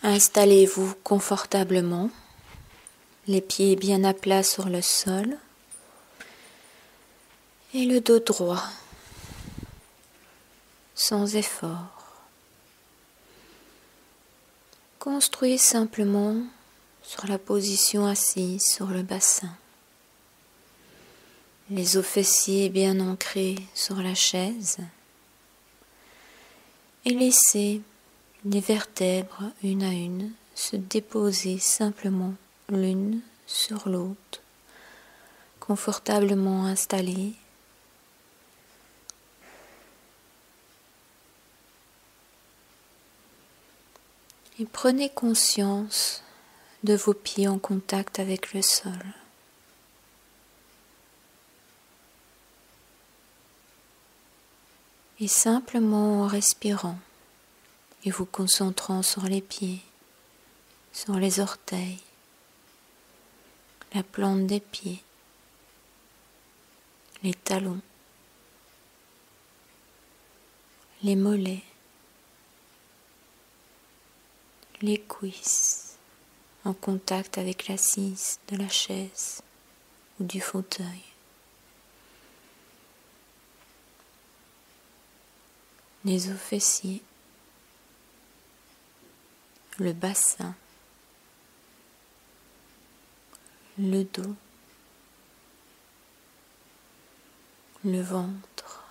Installez-vous confortablement, les pieds bien à plat sur le sol et le dos droit, sans effort. Construisez simplement sur la position assise sur le bassin. Les os fessiers bien ancrés sur la chaise et laissez les vertèbres une à une se déposer simplement l'une sur l'autre, confortablement installées. Et prenez conscience de vos pieds en contact avec le sol. Et simplement en respirant et vous concentrant sur les pieds, sur les orteils, la plante des pieds, les talons, les mollets, les cuisses en contact avec l'assise de la chaise ou du fauteuil. Les os fessiers, le bassin, le dos, le ventre,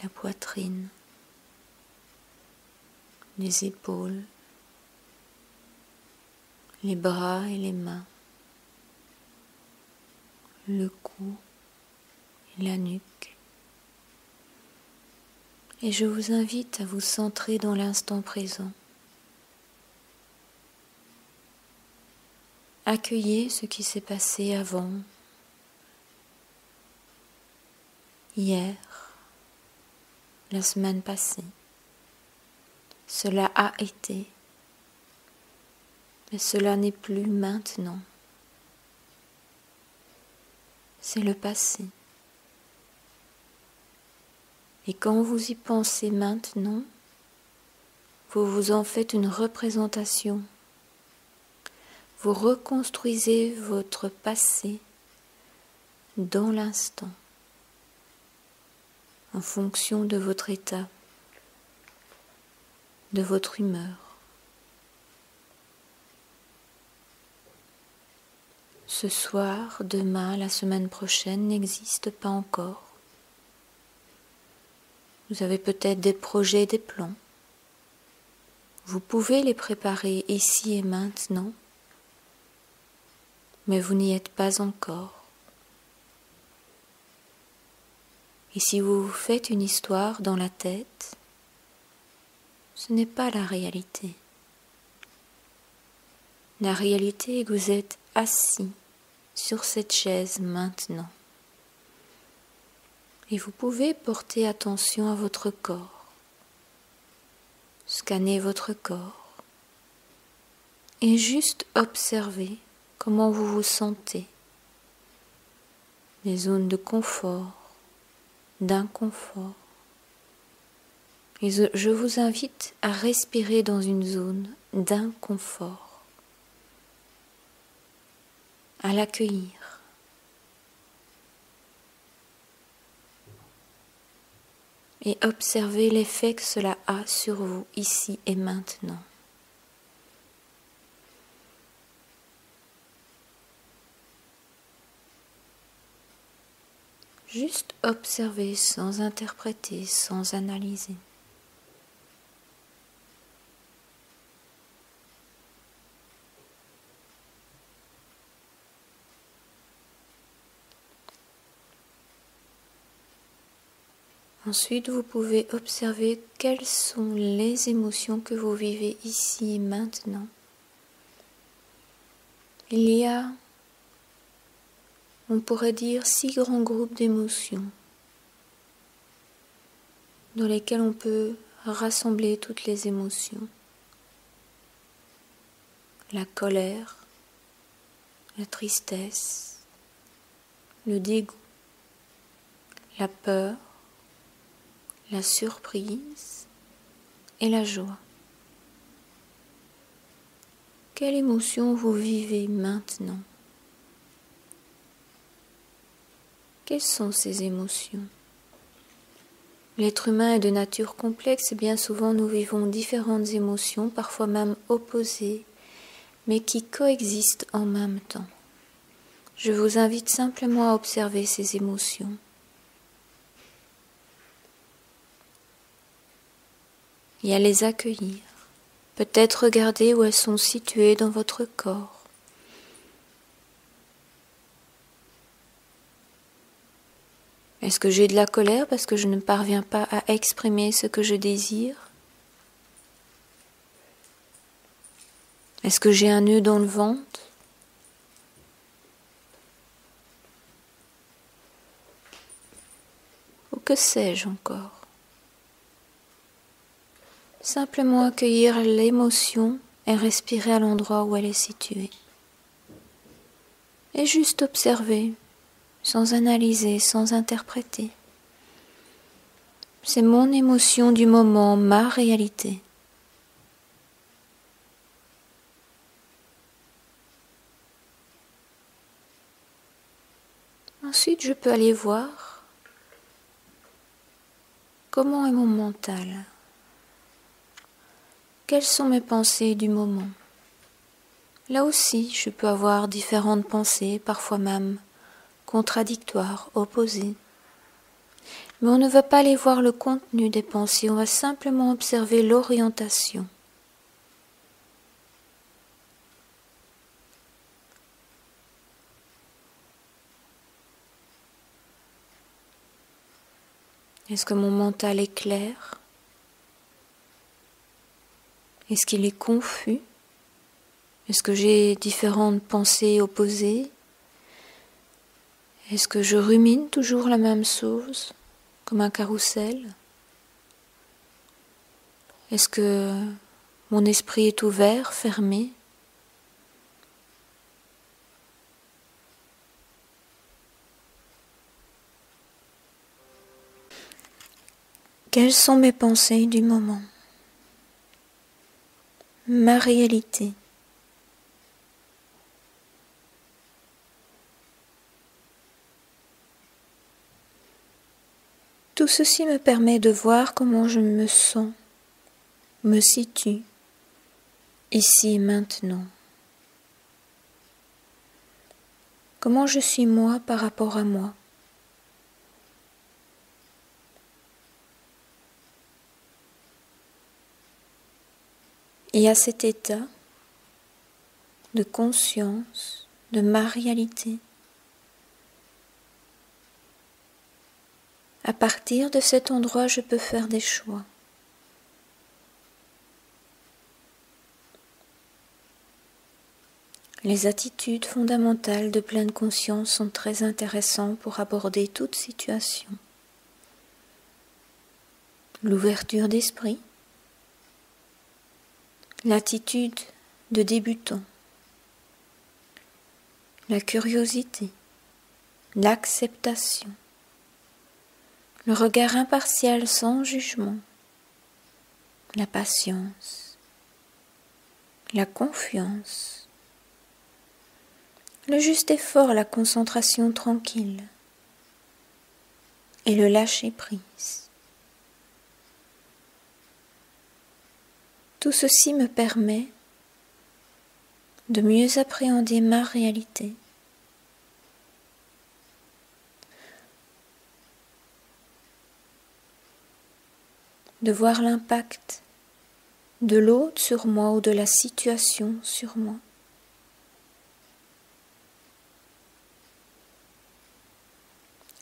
la poitrine, les épaules, les bras et les mains, le cou et la nuque. Et je vous invite à vous centrer dans l'instant présent. Accueillez ce qui s'est passé avant, hier, la semaine passée. Cela a été, mais cela n'est plus maintenant. C'est le passé. Et quand vous y pensez maintenant, vous vous en faites une représentation. Vous reconstruisez votre passé dans l'instant, en fonction de votre état, de votre humeur. Ce soir, demain, la semaine prochaine n'existe pas encore. Vous avez peut-être des projets, des plans. Vous pouvez les préparer ici et maintenant, mais vous n'y êtes pas encore. Et si vous vous faites une histoire dans la tête, ce n'est pas la réalité. La réalité est que vous êtes assis sur cette chaise maintenant. Et vous pouvez porter attention à votre corps, scanner votre corps et juste observer comment vous vous sentez, les zones de confort, d'inconfort. Et je vous invite à respirer dans une zone d'inconfort, à l'accueillir. Et observez l'effet que cela a sur vous ici et maintenant. Juste observer sans interpréter, sans analyser. Ensuite, vous pouvez observer quelles sont les émotions que vous vivez ici et maintenant. Il y a, on pourrait dire, 6 grands groupes d'émotions dans lesquels on peut rassembler toutes les émotions. La colère, la tristesse, le dégoût, la peur, la surprise et la joie. Quelle émotion vous vivez maintenant? Quelles sont ces émotions? L'être humain est de nature complexe et bien souvent nous vivons différentes émotions, parfois même opposées, mais qui coexistent en même temps. Je vous invite simplement à observer ces émotions. Et à les accueillir. Peut-être regarder où elles sont situées dans votre corps. Est-ce que j'ai de la colère parce que je ne parviens pas à exprimer ce que je désire? Est-ce que j'ai un nœud dans le ventre? Ou que sais-je encore? Simplement accueillir l'émotion et respirer à l'endroit où elle est située. Et juste observer, sans analyser, sans interpréter. C'est mon émotion du moment, ma réalité. Ensuite, je peux aller voir comment est mon mental. Quelles sont mes pensées du moment? Là aussi, je peux avoir différentes pensées, parfois même contradictoires, opposées. Mais on ne va pas aller voir le contenu des pensées, on va simplement observer l'orientation. Est-ce que mon mental est clair? Est-ce qu'il est confus? Est-ce que j'ai différentes pensées opposées? Est-ce que je rumine toujours la même chose, comme un carrousel? Est-ce que mon esprit est ouvert, fermé? Quelles sont mes pensées du moment? Ma réalité. Tout ceci me permet de voir comment je me sens, me situe, ici et maintenant. Comment je suis moi par rapport à moi. Et à cet état de conscience de ma réalité, à partir de cet endroit, je peux faire des choix. Les attitudes fondamentales de pleine conscience sont très intéressantes pour aborder toute situation. L'ouverture d'esprit, l'attitude de débutant, la curiosité, l'acceptation, le regard impartial sans jugement, la patience, la confiance, le juste effort, la concentration tranquille et le lâcher-prise. Tout ceci me permet de mieux appréhender ma réalité, de voir l'impact de l'autre sur moi ou de la situation sur moi.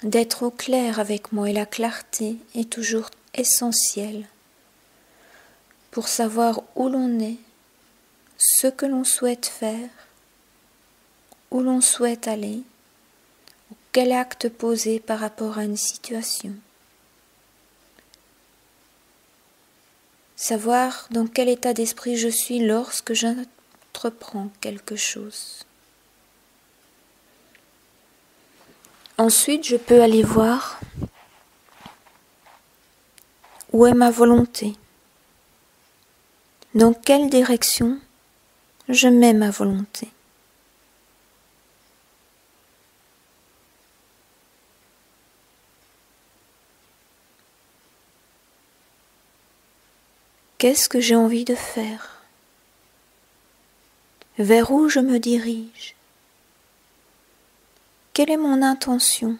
D'être au clair avec moi, et la clarté est toujours essentielle pour savoir où l'on est, ce que l'on souhaite faire, où l'on souhaite aller, ou quel acte poser par rapport à une situation. Savoir dans quel état d'esprit je suis lorsque j'entreprends quelque chose. Ensuite, je peux aller voir où est ma volonté, dans quelle direction je mets ma volonté. Qu'est-ce que j'ai envie de faire? Vers où je me dirige? Quelle est mon intention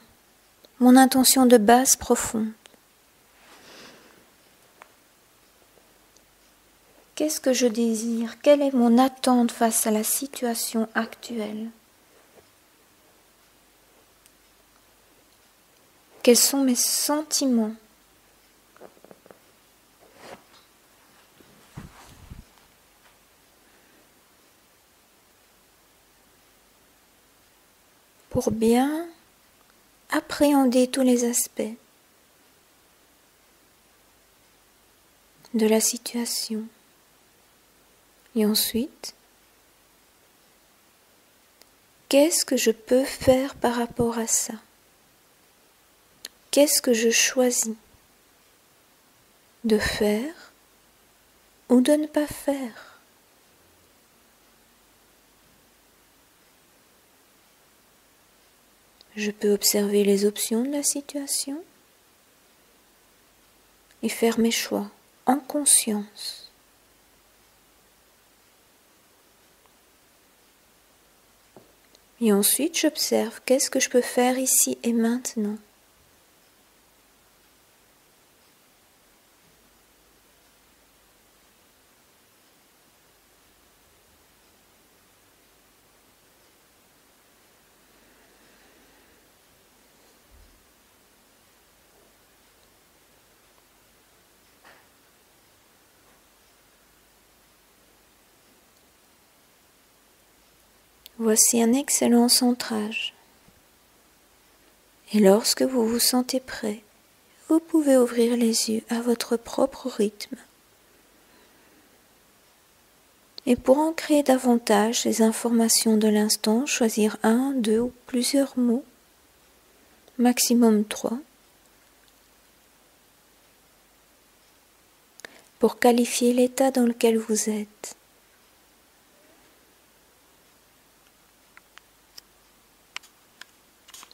de base profonde? Qu'est-ce que je désire? Quelle est mon attente face à la situation actuelle? Quels sont mes sentiments? Pour bien appréhender tous les aspects de la situation. Et ensuite, qu'est-ce que je peux faire par rapport à ça? Qu'est-ce que je choisis de faire ou de ne pas faire? Je peux observer les options de la situation et faire mes choix en conscience. Et ensuite, j'observe qu'est-ce que je peux faire ici et maintenant. Voici un excellent centrage. Et lorsque vous vous sentez prêt, vous pouvez ouvrir les yeux à votre propre rythme. Et pour ancrer davantage les informations de l'instant, choisir 1, 2 ou plusieurs mots, maximum 3, pour qualifier l'état dans lequel vous êtes.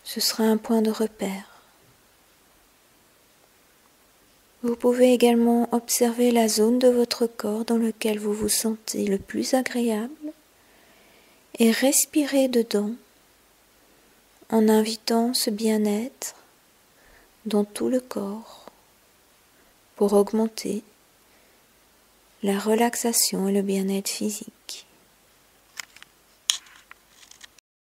Ce sera un point de repère. Vous pouvez également observer la zone de votre corps dans laquelle vous vous sentez le plus agréable et respirer dedans en invitant ce bien-être dans tout le corps pour augmenter la relaxation et le bien-être physique.